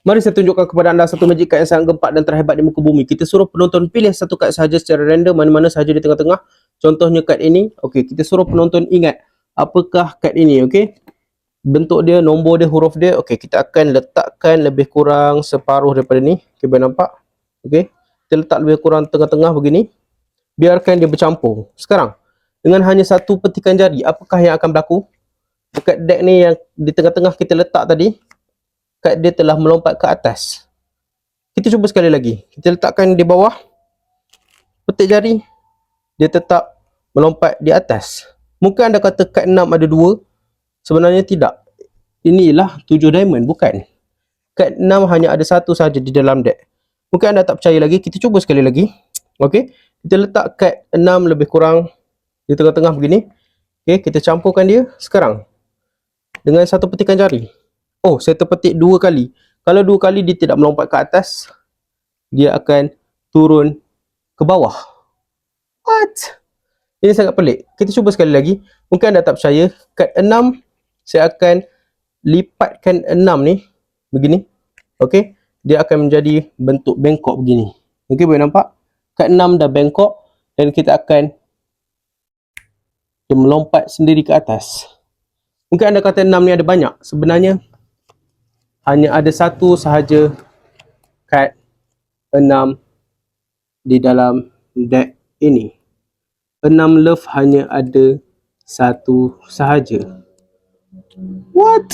Mari saya tunjukkan kepada anda satu magic card yang sangat gempak dan terhebat di muka bumi. Kita suruh penonton pilih satu kad sahaja secara random, mana-mana sahaja di tengah-tengah. Contohnya kad ini. Okey, kita suruh penonton ingat apakah kad ini, okey? Bentuk dia, nombor dia, huruf dia. Okey, kita akan letakkan lebih kurang separuh daripada ni. Okey, boleh nampak? Okey. Kita letak lebih kurang tengah-tengah begini. Biarkan dia bercampur. Sekarang, dengan hanya satu petikan jari, apakah yang akan berlaku? Dekat deck ni yang di tengah-tengah kita letak tadi, kad dia telah melompat ke atas. Kita cuba sekali lagi. Kita letakkan di bawah. Petik jari. Dia tetap melompat di atas. Mungkin anda kata kad 6 ada 2. Sebenarnya tidak. Inilah 7 diamond, bukan. Kad 6 hanya ada satu saja di dalam deck. Mungkin anda tak percaya lagi. Kita cuba sekali lagi. Okey. Kita letak kad 6 lebih kurang di tengah-tengah begini. Okey, kita campurkan dia sekarang. Dengan satu petikan jari. Oh, saya terpetik 2 kali. Kalau 2 kali dia tidak melompat ke atas, dia akan turun ke bawah. What? Ini sangat pelik. Kita cuba sekali lagi. Mungkin anda tak percaya. Kad 6, saya akan lipatkan 6 ni. Begini. Okey. Dia akan menjadi bentuk bengkok begini. Okey, boleh nampak? Kad 6 dah bengkok. Dan kita akan dia melompat sendiri ke atas. Mungkin anda kata 6 ni ada banyak. Sebenarnya hanya ada satu sahaja kad 6 di dalam deck ini. 6 love hanya ada satu sahaja. What?